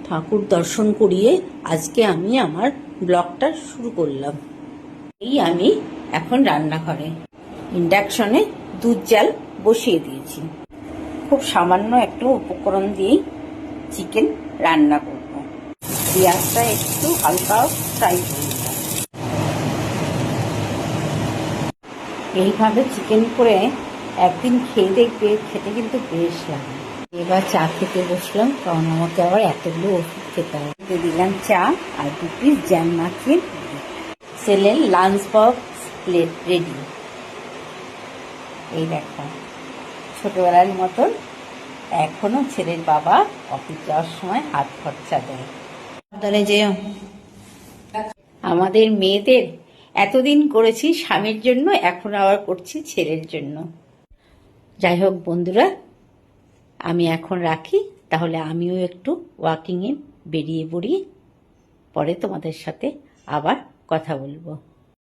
ঠাকুর দর্শন করিয়ে আজকে আমি আমার ব্লগটা শুরু করলাম। আমি এখন রান্নাঘরে ইন্ডাকশনে দুধ জাল বসিয়ে দিয়েছি। খুব সামান্য একটু উপকরণ দিয়েই চিকেন রান্না করব। পেঁয়াজটা একটু হালকা ফ্রাই করে নিলাম। এইভাবে চিকেন করে একদিন খেয়ে দেখবে, খেতে কিন্তু বেশ লাগে। এবার চা খেতে বসলাম, কারণ আমাকে আবার এতগুলো ওষুধ খেতে হবে। দিয়ে দিলাম চা আর 2 পিস জ্যাম মাখিয়ে। ছেলের লাঞ্চ বক্স প্লেট রেডি। এই দেখো, ছোটবেলার মতন এখনো ছেলের বাবা অফিস যাওয়ার সময় হাত খরচা দেয়। যে আমাদের মেয়েদের এতদিন করেছি স্বামীর জন্য, এখন আবার করছি ছেলের জন্য। যাই হোক বন্ধুরা, আমি এখন রাখি, তাহলে আমিও একটু ওয়াকিংয়ে বেরিয়ে পড়ি। পরে তোমাদের সাথে আবার কথা বলবো।